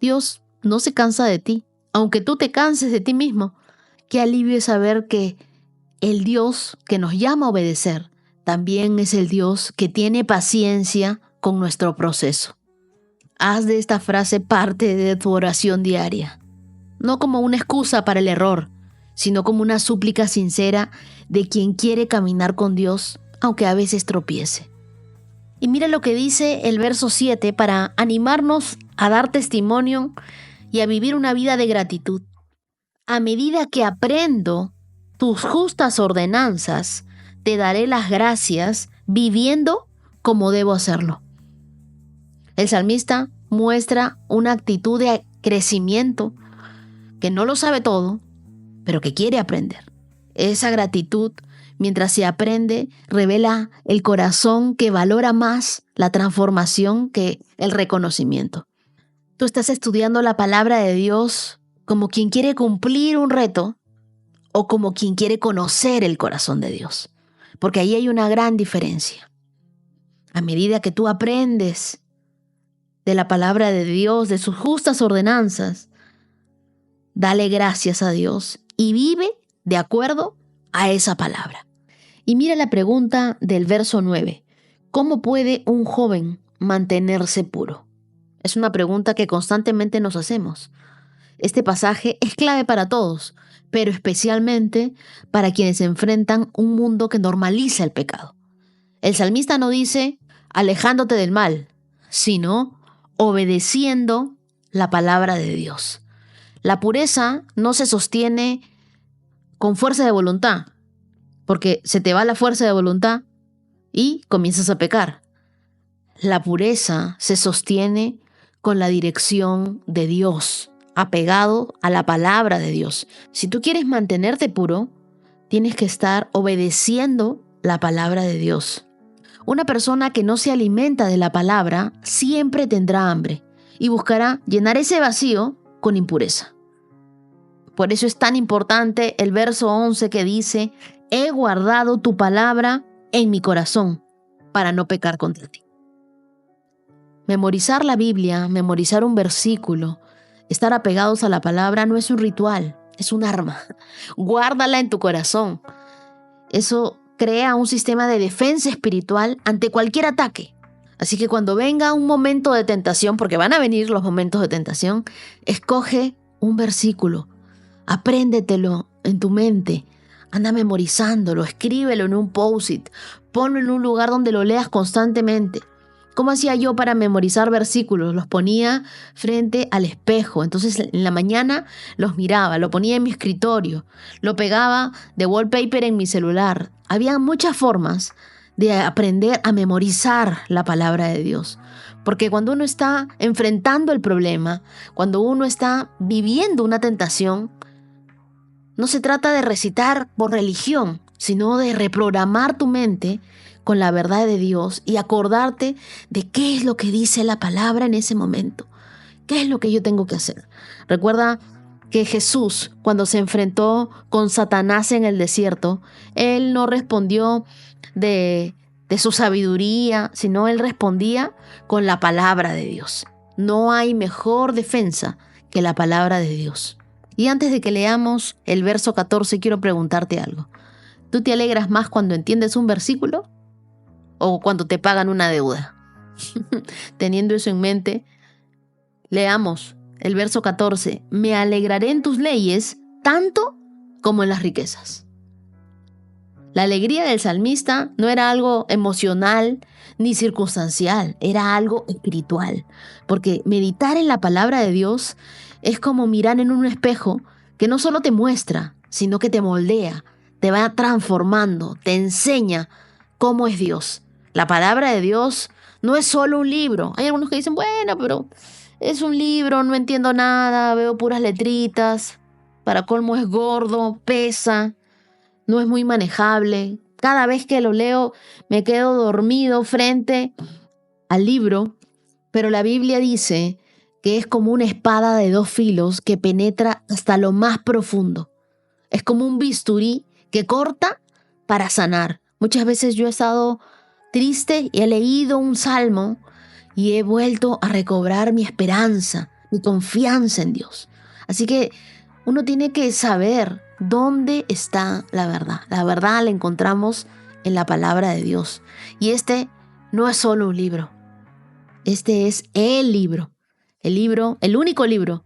Dios no se cansa de ti, aunque tú te canses de ti mismo. Qué alivio es saber que el Dios que nos llama a obedecer también es el Dios que tiene paciencia con nuestro proceso. Haz de esta frase parte de tu oración diaria, no como una excusa para el error, sino como una súplica sincera de quien quiere caminar con Dios, aunque a veces tropiece. Y mira lo que dice el verso 7 para animarnos a dar testimonio y a vivir una vida de gratitud. A medida que aprendo tus justas ordenanzas, te daré las gracias viviendo como debo hacerlo. El salmista muestra una actitud de crecimiento, que no lo sabe todo, pero que quiere aprender. Esa gratitud, mientras se aprende, revela el corazón que valora más la transformación que el reconocimiento. Tú estás estudiando la palabra de Dios como quien quiere cumplir un reto o como quien quiere conocer el corazón de Dios, porque ahí hay una gran diferencia. A medida que tú aprendes de la palabra de Dios, de sus justas ordenanzas, dale gracias a Dios y vive de acuerdo a esa palabra. Y mira la pregunta del verso 9. ¿Cómo puede un joven mantenerse puro? Es una pregunta que constantemente nos hacemos. Este pasaje es clave para todos, pero especialmente para quienes enfrentan un mundo que normaliza el pecado. El salmista no dice, alejándote del mal, sino obedeciendo la palabra de Dios. La pureza no se sostiene con fuerza de voluntad, porque se te va la fuerza de voluntad y comienzas a pecar. La pureza se sostiene con la dirección de Dios, apegado a la palabra de Dios. Si tú quieres mantenerte puro, tienes que estar obedeciendo la palabra de Dios. Una persona que no se alimenta de la palabra siempre tendrá hambre y buscará llenar ese vacío con impureza. Por eso es tan importante el verso 11 que dice, he guardado tu palabra en mi corazón para no pecar contra ti. Memorizar la Biblia, memorizar un versículo, estar apegados a la palabra no es un ritual, es un arma. Guárdala en tu corazón. Eso crea un sistema de defensa espiritual ante cualquier ataque. Así que cuando venga un momento de tentación, porque van a venir los momentos de tentación, escoge un versículo, apréndetelo en tu mente, anda memorizándolo, escríbelo en un post-it, ponlo en un lugar donde lo leas constantemente. ¿Cómo hacía yo para memorizar versículos? Los ponía frente al espejo. Entonces en la mañana los miraba, lo ponía en mi escritorio, lo pegaba de wallpaper en mi celular. Había muchas formas de aprender a memorizar la palabra de Dios. Porque cuando uno está enfrentando el problema, cuando uno está viviendo una tentación, no se trata de recitar por religión, sino de reprogramar tu mente con la verdad de Dios y acordarte de qué es lo que dice la palabra en ese momento. ¿Qué es lo que yo tengo que hacer? Recuerda que Jesús, cuando se enfrentó con Satanás en el desierto, él no respondió de su sabiduría, sino él respondía con la palabra de Dios. No hay mejor defensa que la palabra de Dios. Y antes de que leamos el verso 14, quiero preguntarte algo. ¿Tú te alegras más cuando entiendes un versículo o cuando te pagan una deuda? Teniendo eso en mente, leamos el verso 14. Me alegraré en tus leyes tanto como en las riquezas. La alegría del salmista no era algo emocional ni circunstancial, era algo espiritual. Porque meditar en la palabra de Dios es como mirar en un espejo, que no solo te muestra, sino que te moldea, te va transformando, te enseña cómo es Dios. La palabra de Dios no es solo un libro. Hay algunos que dicen, bueno, pero es un libro, no entiendo nada, veo puras letritas, para colmo es gordo, pesa, no es muy manejable. Cada vez que lo leo me quedo dormido frente al libro, pero la Biblia dice que es como una espada de 2 filos que penetra hasta lo más profundo. Es como un bisturí que corta para sanar. Muchas veces yo he estado triste y he leído un salmo y he vuelto a recobrar mi esperanza, mi confianza en Dios. Así que uno tiene que saber dónde está la verdad. La verdad la encontramos en la palabra de Dios. Y este no es solo un libro. Este es el libro. El único libro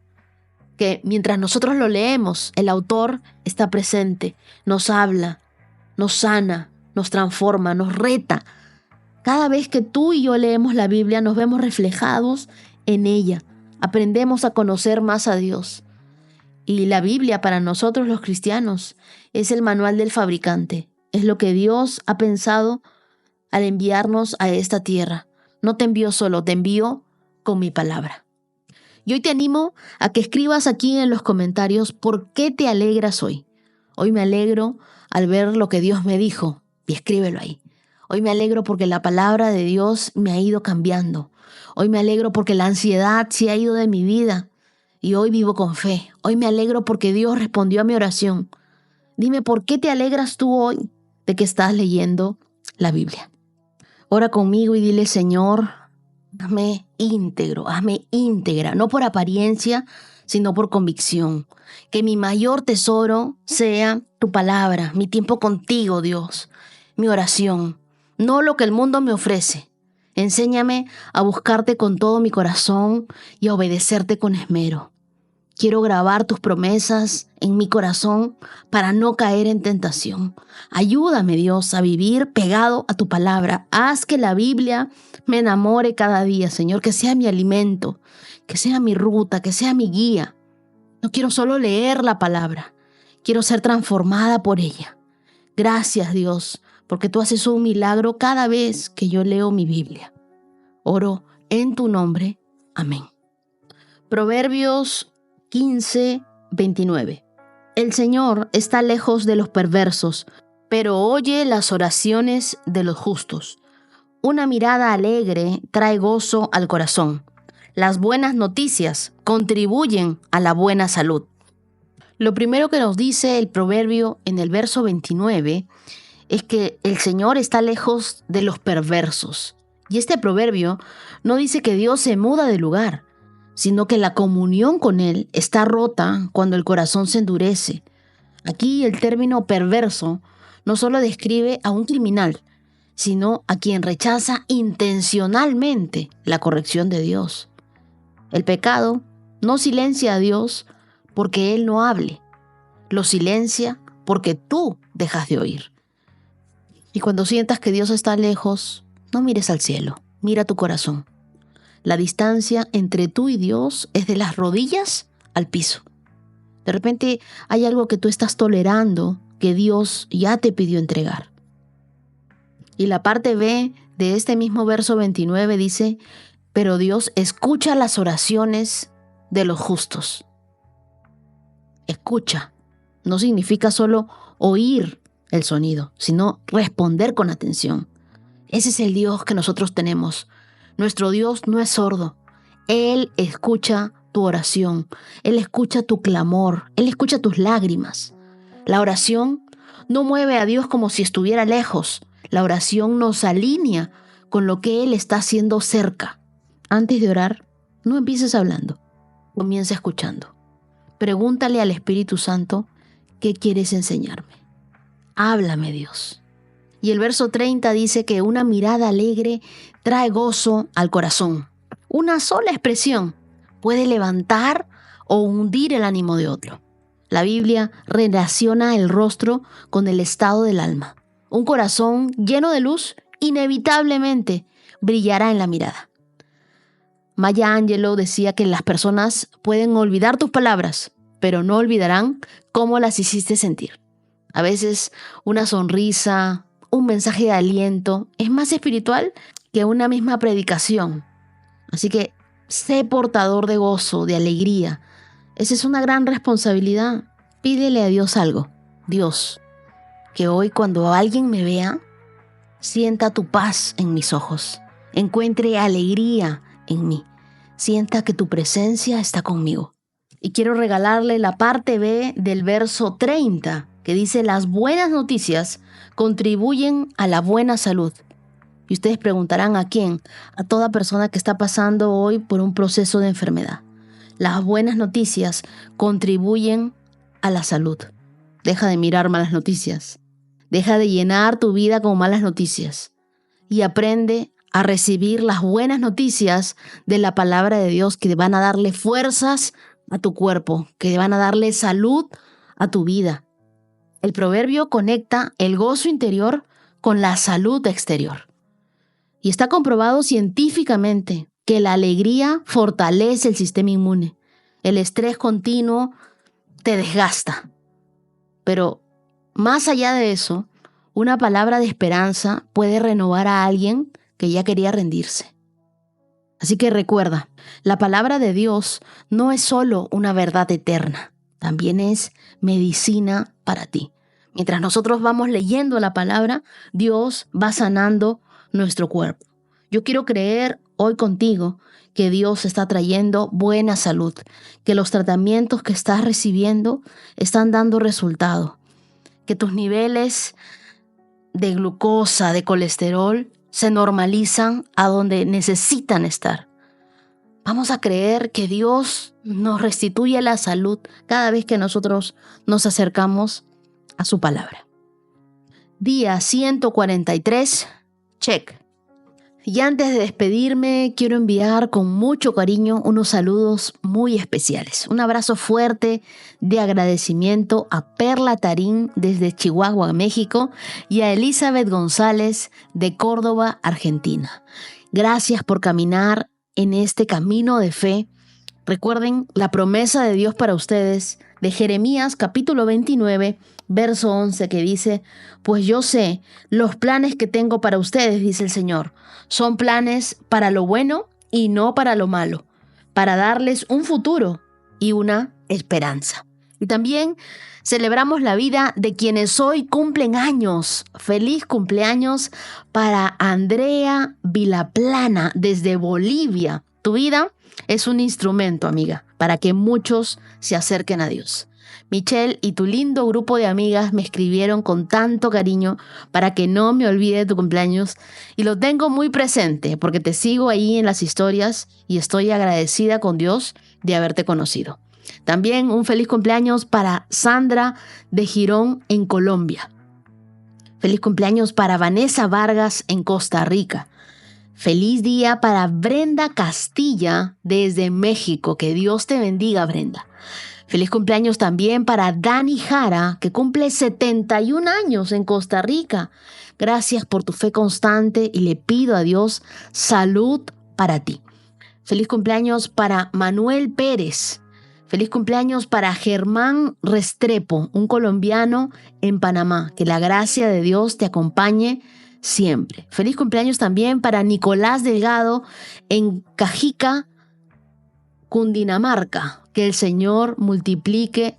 que mientras nosotros lo leemos, el autor está presente, nos habla, nos sana, nos transforma, nos reta. Cada vez que tú y yo leemos la Biblia, nos vemos reflejados en ella. Aprendemos a conocer más a Dios. Y la Biblia para nosotros los cristianos es el manual del fabricante. Es lo que Dios ha pensado al enviarnos a esta tierra. No te envió solo, te envió con mi palabra. Y hoy te animo a que escribas aquí en los comentarios por qué te alegras hoy. Hoy me alegro al ver lo que Dios me dijo, y escríbelo ahí. Hoy me alegro porque la palabra de Dios me ha ido cambiando. Hoy me alegro porque la ansiedad se ha ido de mi vida y hoy vivo con fe. Hoy me alegro porque Dios respondió a mi oración. Dime, ¿por qué te alegras tú hoy de que estás leyendo la Biblia? Ora conmigo y dile, Señor, hazme íntegra, no por apariencia, sino por convicción. Que mi mayor tesoro sea tu palabra, mi tiempo contigo, Dios, mi oración, no lo que el mundo me ofrece. Enséñame a buscarte con todo mi corazón y a obedecerte con esmero. Quiero grabar tus promesas en mi corazón para no caer en tentación. Ayúdame, Dios, a vivir pegado a tu palabra. Haz que la Biblia me enamore cada día, Señor, que sea mi alimento, que sea mi ruta, que sea mi guía. No quiero solo leer la palabra, quiero ser transformada por ella. Gracias, Dios, porque tú haces un milagro cada vez que yo leo mi Biblia. Oro en tu nombre. Amén. Proverbios 15:29. El Señor está lejos de los perversos, pero oye las oraciones de los justos. Una mirada alegre trae gozo al corazón. Las buenas noticias contribuyen a la buena salud. Lo primero que nos dice el proverbio en el verso 29 es que el Señor está lejos de los perversos. Y este proverbio no dice que Dios se muda de lugar, sino que la comunión con Él está rota cuando el corazón se endurece. Aquí el término perverso no solo describe a un criminal, sino a quien rechaza intencionalmente la corrección de Dios. El pecado no silencia a Dios porque Él no hable, lo silencia porque tú dejas de oír. Y cuando sientas que Dios está lejos, no mires al cielo, mira tu corazón. La distancia entre tú y Dios es de las rodillas al piso. De repente hay algo que tú estás tolerando que Dios ya te pidió entregar. Y la parte B de este mismo verso 29 dice, pero Dios escucha las oraciones de los justos. Escucha. No significa solo oír el sonido, sino responder con atención. Ese es el Dios que nosotros tenemos. Nuestro Dios no es sordo. Él escucha tu oración. Él escucha tu clamor. Él escucha tus lágrimas. La oración no mueve a Dios como si estuviera lejos. La oración nos alinea con lo que Él está haciendo cerca. Antes de orar, no empieces hablando. Comienza escuchando. Pregúntale al Espíritu Santo, ¿qué quieres enseñarme? Háblame, Dios. Y el verso 30 dice que una mirada alegre trae gozo al corazón. Una sola expresión puede levantar o hundir el ánimo de otro. La Biblia relaciona el rostro con el estado del alma. Un corazón lleno de luz inevitablemente brillará en la mirada. Maya Angelou decía que las personas pueden olvidar tus palabras, pero no olvidarán cómo las hiciste sentir. A veces una sonrisa, un mensaje de aliento es más espiritual que una misma predicación. Así que sé portador de gozo, de alegría. Esa es una gran responsabilidad. Pídele a Dios algo. Dios, que hoy cuando alguien me vea, sienta tu paz en mis ojos. Encuentre alegría en mí. Sienta que tu presencia está conmigo. Y quiero regalarle la parte B del verso 30, que dice: las buenas noticias contribuyen a la buena salud. Y ustedes preguntarán ¿a quién? A toda persona que está pasando hoy por un proceso de enfermedad. Las buenas noticias contribuyen a la salud. Deja de mirar malas noticias. Deja de llenar tu vida con malas noticias. Y aprende a recibir las buenas noticias de la palabra de Dios, que van a darle fuerzas a tu cuerpo, que van a darle salud a tu vida. El proverbio conecta el gozo interior con la salud exterior. Y está comprobado científicamente que la alegría fortalece el sistema inmune. El estrés continuo te desgasta. Pero más allá de eso, una palabra de esperanza puede renovar a alguien que ya quería rendirse. Así que recuerda, la palabra de Dios no es solo una verdad eterna, también es medicina para ti. Mientras nosotros vamos leyendo la palabra, Dios va sanando nuestro cuerpo. Yo quiero creer hoy contigo que Dios está trayendo buena salud, que los tratamientos que estás recibiendo están dando resultado, que tus niveles de glucosa, de colesterol, se normalizan a donde necesitan estar. Vamos a creer que Dios nos restituye la salud cada vez que nosotros nos acercamos a su palabra. Día 143, check. Y antes de despedirme, quiero enviar con mucho cariño unos saludos muy especiales. Un abrazo fuerte de agradecimiento a Perla Tarín desde Chihuahua, México, y a Elizabeth González de Córdoba, Argentina. Gracias por caminar en este camino de fe. Recuerden la promesa de Dios para ustedes de Jeremías capítulo 29, verso 11, que dice: pues yo sé los planes que tengo para ustedes, dice el Señor. Son planes para lo bueno y no para lo malo, para darles un futuro y una esperanza. Y también celebramos la vida de quienes hoy cumplen años. Feliz cumpleaños para Andrea Vilaplana desde Bolivia. Tu vida es un instrumento, amiga, para que muchos se acerquen a Dios. Michelle y tu lindo grupo de amigas me escribieron con tanto cariño para que no me olvide de tu cumpleaños, y lo tengo muy presente porque te sigo ahí en las historias y estoy agradecida con Dios de haberte conocido. También un feliz cumpleaños para Sandra de Girón en Colombia. Feliz cumpleaños para Vanessa Vargas en Costa Rica. Feliz día para Brenda Castilla desde México. Que Dios te bendiga, Brenda. Feliz cumpleaños también para Dani Jara, que cumple 71 años en Costa Rica. Gracias por tu fe constante y le pido a Dios salud para ti. Feliz cumpleaños para Manuel Pérez. Feliz cumpleaños para Germán Restrepo, un colombiano en Panamá. Que la gracia de Dios te acompañe siempre. Feliz cumpleaños también para Nicolás Delgado en Cajica, Cundinamarca. Que el Señor multiplique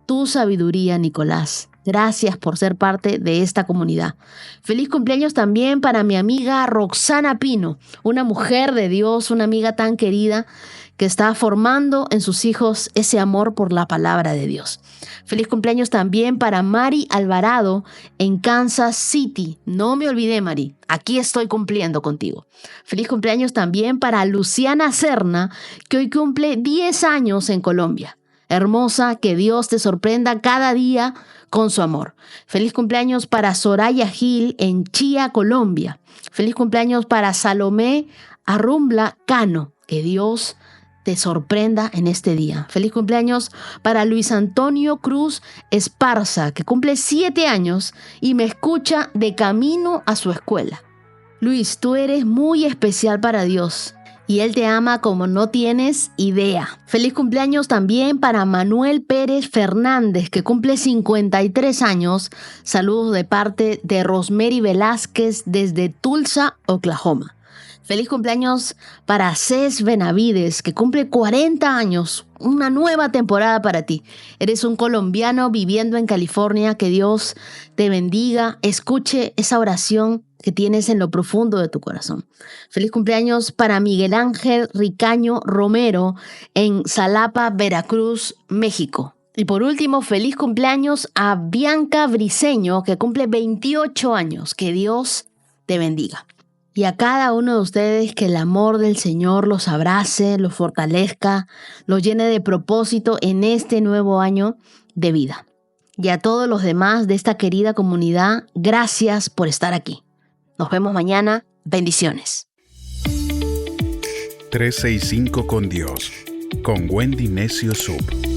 tu sabiduría, Nicolás. Gracias por ser parte de esta comunidad. Feliz cumpleaños también para mi amiga Roxana Pino, una mujer de Dios, una amiga tan querida que está formando en sus hijos ese amor por la palabra de Dios. Feliz cumpleaños también para Mari Alvarado en Kansas City. No me olvidé, Mari. Aquí estoy cumpliendo contigo. Feliz cumpleaños también para Luciana Serna, que hoy cumple 10 años en Colombia. Hermosa, que Dios te sorprenda cada día con su amor. Feliz cumpleaños para Soraya Gil en Chía, Colombia. Feliz cumpleaños para Salomé Arrumbla Cano. Que Dios te sorprenda en este día. Feliz cumpleaños para Luis Antonio Cruz Esparza, que cumple 7 años y me escucha de camino a su escuela. Luis, tú eres muy especial para Dios y Él te ama como no tienes idea. Feliz cumpleaños también para Manuel Pérez Fernández, que cumple 53 años. Saludos de parte de Rosemary Velázquez desde Tulsa, Oklahoma. Feliz cumpleaños para Cés Benavides, que cumple 40 años. Una nueva temporada para ti. Eres un colombiano viviendo en California. Que Dios te bendiga. Escuche esa oración que tienes en lo profundo de tu corazón. Feliz cumpleaños para Miguel Ángel Ricaño Romero en Xalapa, Veracruz, México. Y por último, feliz cumpleaños a Bianca Briceño, que cumple 28 años. Que Dios te bendiga. Y a cada uno de ustedes, que el amor del Señor los abrace, los fortalezca, los llene de propósito en este nuevo año de vida. Y a todos los demás de esta querida comunidad, gracias por estar aquí. Nos vemos mañana. Bendiciones. 365 con Dios, con Wendy Necio Sub.